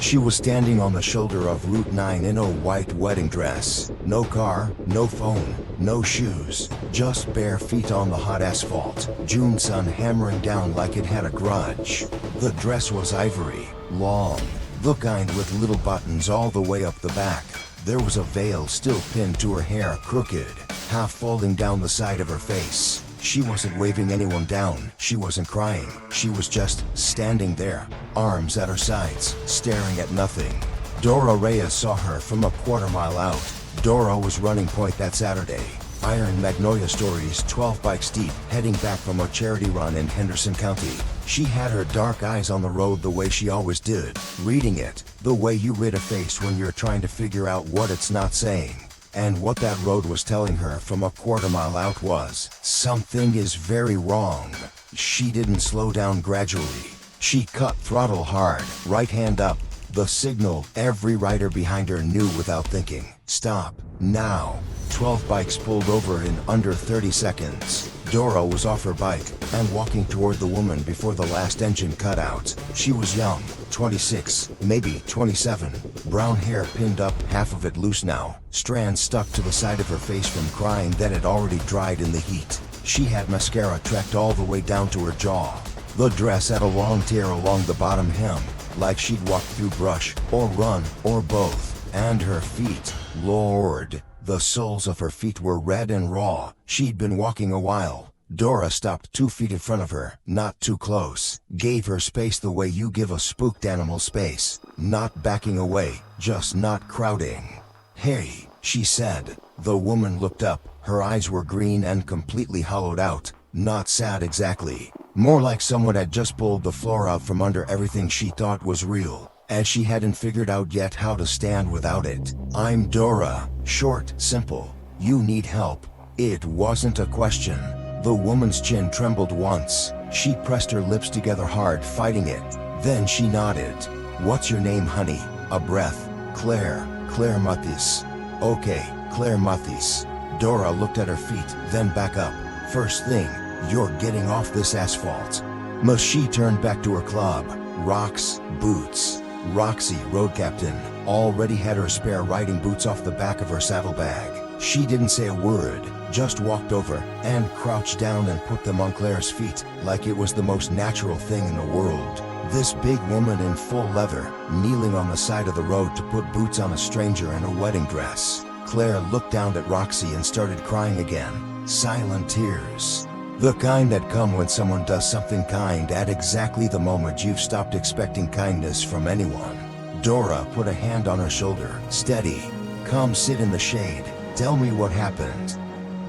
She was standing on the shoulder of Route 9 in a white wedding dress. No car, no phone, no shoes, just bare feet on the hot asphalt. June sun hammering down like it had a grudge. The dress was ivory, long, the kind with little buttons all the way up the back. There was a veil still pinned to her hair, crooked, half falling down the side of her face. She wasn't waving anyone down, she wasn't crying, she was just standing there, arms at her sides, staring at nothing. Dora Reyes saw her from a quarter-mile out. Dora was running point that Saturday. Iron Magnolia Stories 12 bikes deep, heading back from a charity run in Henderson County. She had her dark eyes on the road the way she always did, reading it, the way you read a face when you're trying to figure out what it's not saying. And what that road was telling her from a quarter-mile out was, something is very wrong. She didn't slow down gradually. She cut throttle hard, right hand up. The signal every rider behind her knew without thinking. Stop, now. 12 bikes pulled over in under 30 seconds. Dora was off her bike and walking toward the woman before the last engine cut out. She was young, 26, maybe 27. Brown hair pinned up, half of it loose now. Strands stuck to the side of her face from crying that had already dried in the heat. She had mascara tracked all the way down to her jaw. The dress had a long tear along the bottom hem, like she'd walked through brush, or run, or both. And her feet, Lord. The soles of her feet were red and raw. She'd been walking a while. Dora stopped 2 feet in front of her, not too close. Gave her space the way you give a spooked animal space. Not backing away, just not crowding. Hey, she said. The woman looked up. Her eyes were green and completely hollowed out. Not sad exactly. More like someone had just pulled the floor out from under everything she thought was real. And she hadn't figured out yet how to stand without it. I'm Dora. Short, simple. You need help. It wasn't a question. The woman's chin trembled once. She pressed her lips together hard, fighting it. Then she nodded. What's your name, honey? A breath. Claire Mathis. Okay, Claire Mathis. Dora looked at her feet, then back up. First thing, you're getting off this asphalt. She turned back to her club. Rocks, boots. Roxy, road captain, already had her spare riding boots off the back of her saddlebag. She didn't say a word, just walked over and crouched down and put them on Claire's feet like it was the most natural thing in the world. This big woman in full leather, kneeling on the side of the road to put boots on a stranger in a wedding dress. Claire looked down at Roxy and started crying again. Silent tears. The kind that come when someone does something kind at exactly the moment you've stopped expecting kindness from anyone. Dora put a hand on her shoulder. Steady. Come sit in the shade. Tell me what happened.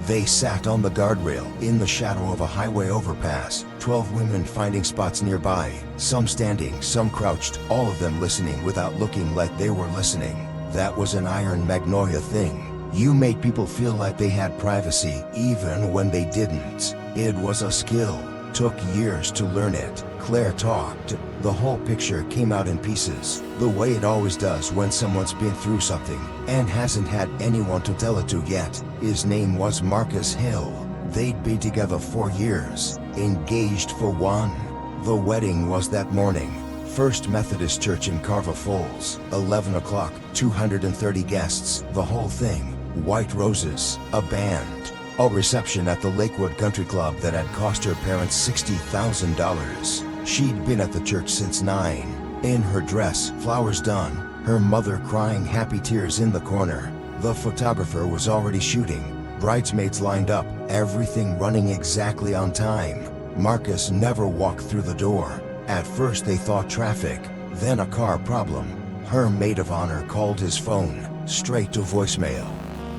They sat on the guardrail in the shadow of a highway overpass. 12 women finding spots nearby. Some standing, some crouched, all of them listening without looking like they were listening. That was an Iron Magnolia thing. You made people feel like they had privacy, even when they didn't. It was a skill. Took years to learn it. Claire talked. The whole picture came out in pieces, the way it always does when someone's been through something and hasn't had anyone to tell it to yet. His name was Marcus Hill. They'd been together 4 years, engaged for 1. The wedding was that morning. First Methodist Church in Carver Falls, 11 o'clock, 230 guests, the whole thing. White roses, a band, a reception at the Lakewood Country Club that had cost her parents $60,000. She'd been at the church since 9. In her dress, flowers done, her mother crying happy tears in the corner. The photographer was already shooting, bridesmaids lined up, everything running exactly on time. Marcus never walked through the door. At first they thought traffic, then a car problem. Her maid of honor called his phone, straight to voicemail.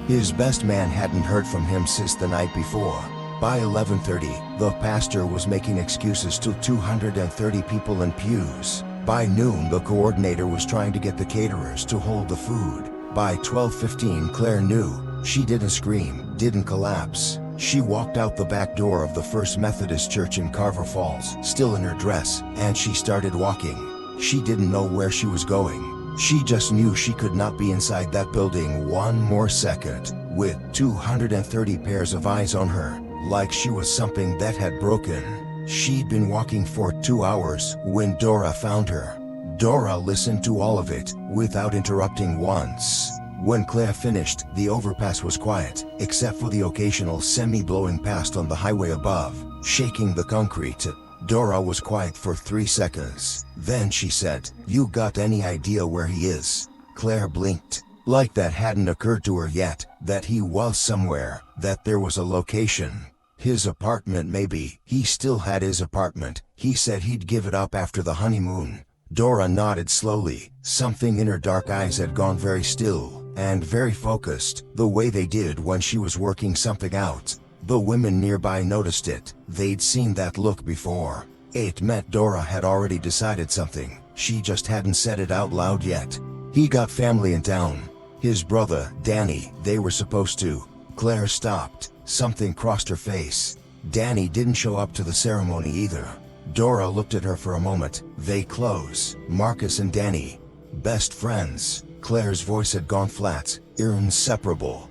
His best man hadn't heard from him since the night before. By 11:30, the pastor was making excuses to 230 people in pews. By noon, the coordinator was trying to get the caterers to hold the food. By 12:15, Claire knew. She didn't scream, didn't collapse. She walked out the back door of the First Methodist Church in Carver Falls, still in her dress, and she started walking. She didn't know where she was going. She just knew she could not be inside that building one more second, with 230 pairs of eyes on her, like she was something that had broken. She'd been walking for 2 hours when Dora found her. Dora listened to all of it, without interrupting once. When Claire finished, the overpass was quiet, except for the occasional semi-blowing past on the highway above, shaking the concrete. Dora was quiet for 3 seconds. Then she said, "You got any idea where he is?" Claire blinked. Like that hadn't occurred to her yet, that he was somewhere, that there was a location. His apartment maybe. He still had his apartment. He said he'd give it up after the honeymoon. Dora nodded slowly. Something in her dark eyes had gone very still, and very focused, the way they did when she was working something out. The women nearby noticed it. They'd seen that look before. It meant Dora had already decided something. She just hadn't said it out loud yet. He got family in town. His brother, Danny, they were supposed to. Claire stopped. Something crossed her face. Danny didn't show up to the ceremony either. Dora looked at her for a moment. They close. Marcus and Danny. Best friends. Claire's voice had gone flat. Inseparable.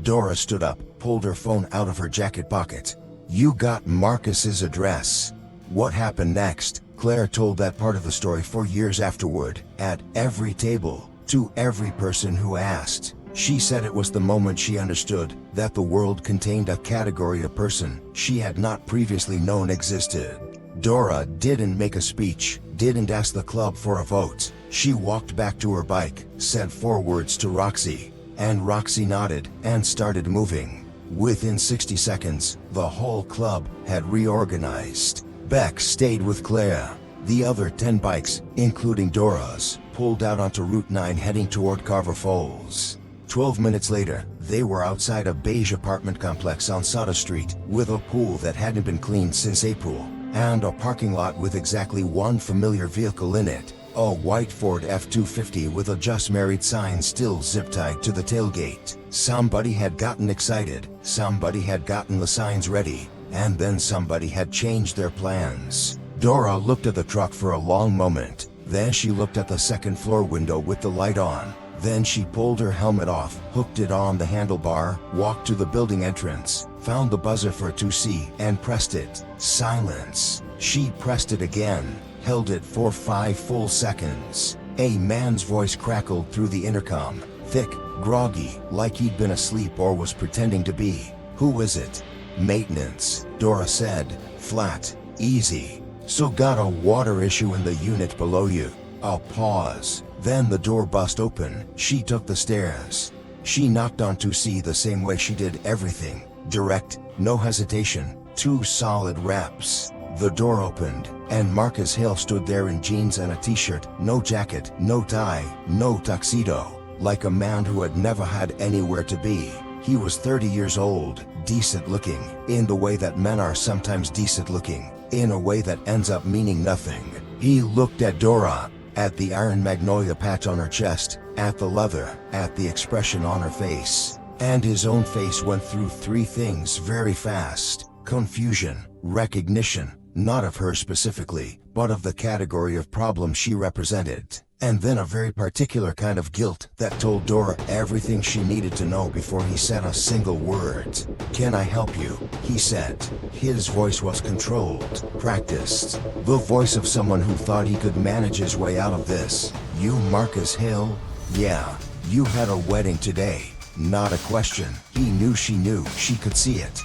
Dora stood up, pulled her phone out of her jacket pocket. "You got Marcus's address." What happened next? Claire told that part of the story for years afterward, at every table, to every person who asked. She said it was the moment she understood that the world contained a category of person she had not previously known existed. Dora didn't make a speech, didn't ask the club for a vote. She walked back to her bike, said 4 words to Roxy, and Roxy nodded and started moving. Within 60 seconds, the whole club had reorganized. Beck stayed with Claire. The other 10 bikes, including Dora's, pulled out onto Route 9 heading toward Carver Falls. 12 minutes later, they were outside a beige apartment complex on Soda Street, with a pool that hadn't been cleaned since April, and a parking lot with exactly one familiar vehicle in it, a white Ford F-250 with a "Just Married" sign still zip-tied to the tailgate. Somebody had gotten excited, somebody had gotten the signs ready, and then somebody had changed their plans. Dora looked at the truck for a long moment, then she looked at the second-floor window with the light on. Then she pulled her helmet off, hooked it on the handlebar, walked to the building entrance, found the buzzer for 2C, and pressed it. Silence. She pressed it again, held it for 5 full seconds. A man's voice crackled through the intercom, thick, groggy, like he'd been asleep or was pretending to be. "Who is it?" "Maintenance," Dora said, flat, easy. "So got a water issue in the unit below you." A pause. Then the door bust open. She took the stairs. She knocked on 2C the same way she did everything. Direct, no hesitation, 2 solid reps. The door opened, and Marcus Hale stood there in jeans and a t-shirt, no jacket, no tie, no tuxedo, like a man who had never had anywhere to be. He was 30 years old, decent looking, in the way that men are sometimes decent looking, in a way that ends up meaning nothing. He looked at Dora, at the Iron Magnolia patch on her chest, at the leather, at the expression on her face. And his own face went through 3 things very fast. Confusion, recognition, not of her specifically, but of the category of problem she represented. And then a very particular kind of guilt that told Dora everything she needed to know before he said a single word. "Can I help you?" he said. His voice was controlled, practiced. The voice of someone who thought he could manage his way out of this. "You Marcus Hill? Yeah. You had a wedding today." Not a question. He knew she could see it.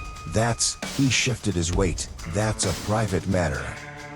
He shifted his weight. That's a private matter.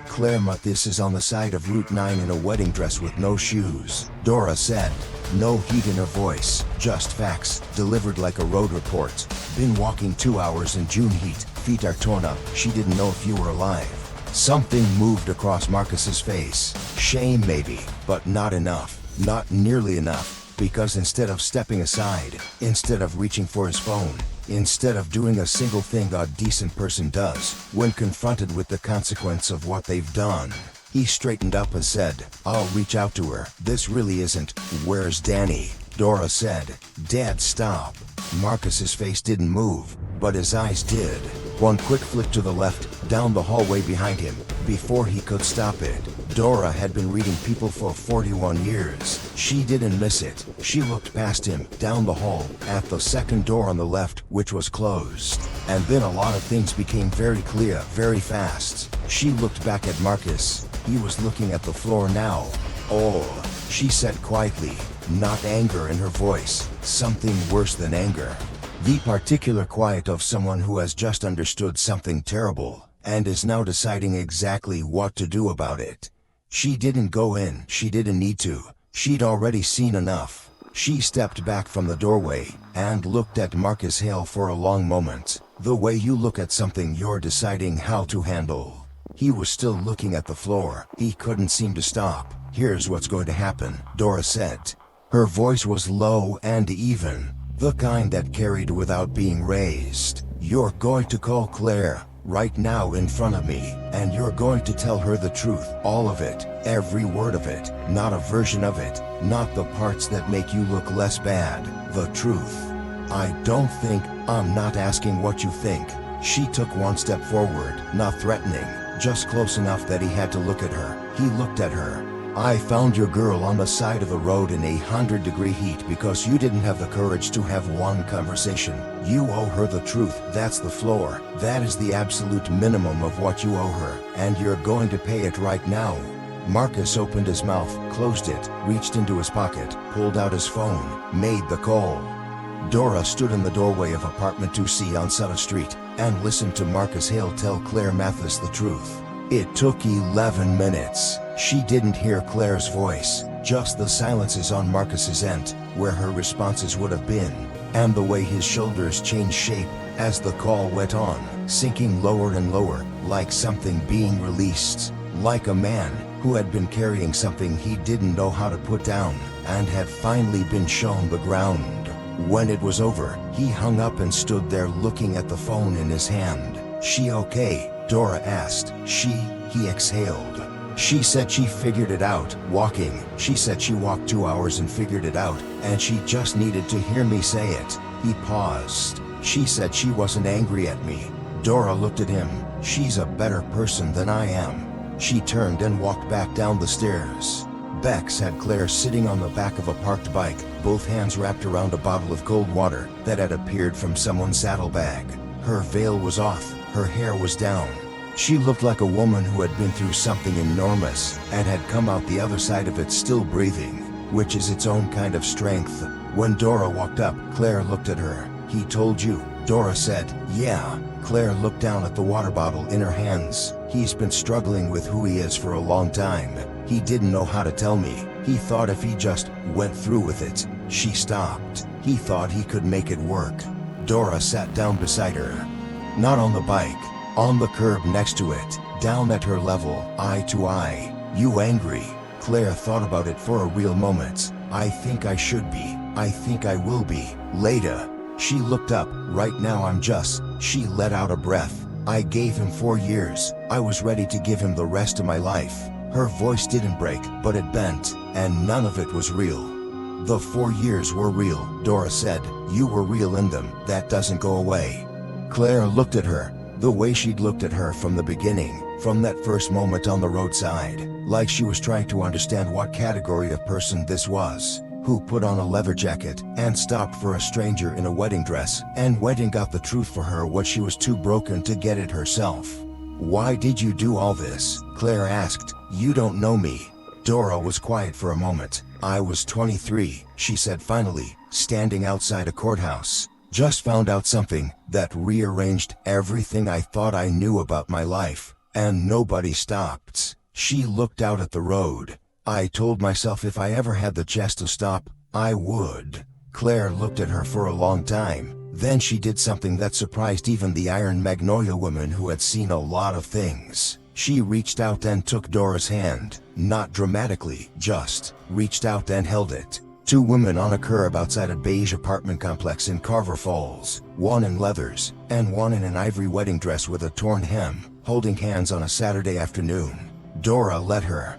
"Claire Mathis is on the side of Route 9 in a wedding dress with no shoes," Dora said. No heat in her voice, just facts, delivered like a road report. "Been walking 2 hours in June heat, feet are torn up, she didn't know if you were alive." Something moved across Marcus's face. Shame maybe, but not enough, not nearly enough. Because instead of stepping aside, instead of reaching for his phone, instead of doing a single thing a decent person does when confronted with the consequence of what they've done, he straightened up and said, "I'll reach out to her. This really isn't." "Where's Danny?" Dora said. Dead stop. Marcus's face didn't move, but his eyes did. One quick flick to the left, down the hallway behind him, before he could stop it. Dora had been reading people for 41 years. She didn't miss it. She looked past him, down the hall, at the second door on the left, which was closed. And then a lot of things became very clear, very fast. She looked back at Marcus. He was looking at the floor now. "Oh," she said quietly, not anger in her voice, something worse than anger. The particular quiet of someone who has just understood something terrible, and is now deciding exactly what to do about it. She didn't go in, she didn't need to. She'd already seen enough. She stepped back from the doorway, and looked at Marcus Hale for a long moment. The way you look at something you're deciding how to handle. He was still looking at the floor. He couldn't seem to stop. "Here's what's going to happen," Dora said. Her voice was low and even, the kind that carried without being raised. "You're going to call Claire, right now in front of me, and you're going to tell her the truth, all of it, every word of it, not a version of it, not the parts that make you look less bad, the truth. I'm not asking what you think." She took one step forward, not threatening, just close enough that he had to look at her. He looked at her. "I found your girl on the side of the road in 100-degree heat because you didn't have the courage to have one conversation. You owe her the truth, that's the floor. That is the absolute minimum of what you owe her, and you're going to pay it right now." Marcus opened his mouth, closed it, reached into his pocket, pulled out his phone, made the call. Dora stood in the doorway of apartment 2C on Sutter Street, and listened to Marcus Hale tell Claire Mathis the truth. It took 11 minutes. She didn't hear Claire's voice, just the silences on Marcus's end, where her responses would have been, and the way his shoulders changed shape as the call went on, sinking lower and lower, like something being released, like a man who had been carrying something he didn't know how to put down, and had finally been shown the ground. When it was over, he hung up and stood there looking at the phone in his hand. "She okay?" Dora asked. He exhaled. "She said she figured it out, walking. She said she walked 2 hours and figured it out, and she just needed to hear me say it." He paused. "She said she wasn't angry at me." Dora looked at him. "She's a better person than I am." She turned and walked back down the stairs. Bex had Claire sitting on the back of a parked bike, both hands wrapped around a bottle of cold water that had appeared from someone's saddlebag. Her veil was off, her hair was down. She looked like a woman who had been through something enormous, and had come out the other side of it still breathing, which is its own kind of strength. When Dora walked up, Claire looked at her. "He told you?" Dora said. "Yeah." Claire looked down at the water bottle in her hands. "He's been struggling with who he is for a long time. He didn't know how to tell me. He thought if he just went through with it." She stopped. "He thought he could make it work." Dora sat down beside her. Not on the bike, on the curb next to it, down at her level, eye to eye. "You angry?" Claire thought about it for a real moment. "I think I should be. I think I will be, later." She looked up. "Right now I'm just..." She let out a breath. "I gave him 4 years. I was ready to give him the rest of my life." Her voice didn't break, but it bent, and none of it was real. "The 4 years were real," Dora said. "You were real in them. That doesn't go away." Claire looked at her, the way she'd looked at her from the beginning, from that first moment on the roadside, like she was trying to understand what category of person this was, who put on a leather jacket and stopped for a stranger in a wedding dress, and went and got the truth for her what she was too broken to get it herself. "Why did you do all this?" Claire asked. "You don't know me." Dora was quiet for a moment. "I was 23, she said finally, standing outside a courthouse. "Just found out something that rearranged everything I thought I knew about my life, and nobody stopped." She looked out at the road. "I told myself if I ever had the chance to stop, I would." Claire looked at her for a long time. Then she did something that surprised even the Iron Magnolia woman who had seen a lot of things. She reached out and took Dora's hand, not dramatically, just reached out and held it. 2 women on a curb outside a beige apartment complex in Carver Falls, one in leathers, and one in an ivory wedding dress with a torn hem, holding hands on a Saturday afternoon. Dora let her.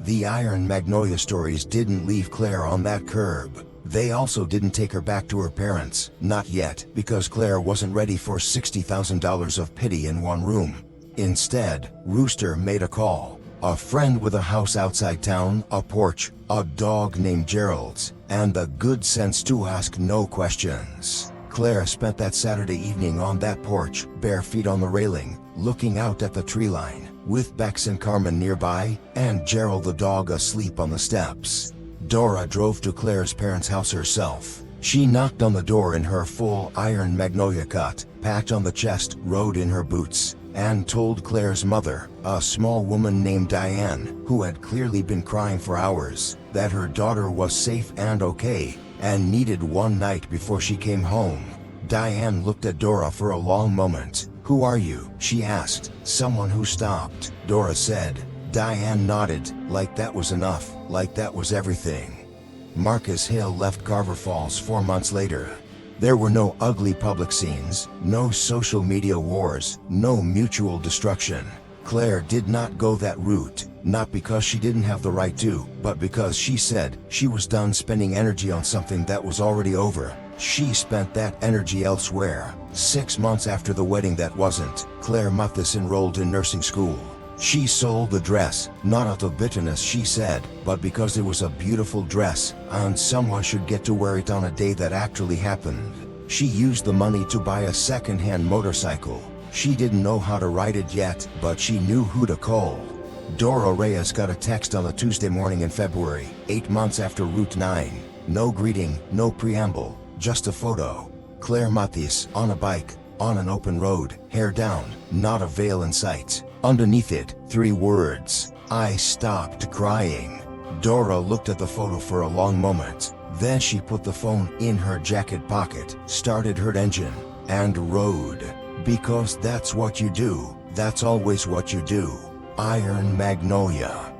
The Iron Magnolia stories didn't leave Claire on that curb. They also didn't take her back to her parents, not yet, because Claire wasn't ready for $60,000 of pity in one room. Instead, Rooster made a call. A friend with a house outside town, a porch, a dog named Gerald's, and the good sense to ask no questions. Claire spent that Saturday evening on that porch, bare feet on the railing, looking out at the tree line, with Bex and Carmen nearby, and Gerald the dog asleep on the steps. Dora drove to Claire's parents' house herself. She knocked on the door in her full Iron Magnolia cut, patch on the chest, rode in her boots, and told Claire's mother, a small woman named Diane, who had clearly been crying for hours, that her daughter was safe and okay, and needed one night before she came home. Diane looked at Dora for a long moment. "Who are you?" she asked. "Someone who stopped," Dora said. Diane nodded, like that was enough, like that was everything. Marcus Hill left Carver Falls 4 months later. There were no ugly public scenes, no social media wars, no mutual destruction. Claire did not go that route, not because she didn't have the right to, but because she said she was done spending energy on something that was already over. She spent that energy elsewhere. 6 months after the wedding that wasn't, Claire Mathis enrolled in nursing school. She sold the dress, not out of bitterness she said, but because it was a beautiful dress, and someone should get to wear it on a day that actually happened. She used the money to buy a second-hand motorcycle. She didn't know how to ride it yet, but she knew who to call. Dora Reyes got a text on a Tuesday morning in February, 8 months after Route 9. No greeting, no preamble, just a photo. Claire Mathis, on a bike, on an open road, hair down, not a veil in sight. Underneath it, 3 words: "I stopped crying." Dora looked at the photo for a long moment. Then she put the phone in her jacket pocket, started her engine, and rode. Because that's what you do. That's always what you do. Iron Magnolia.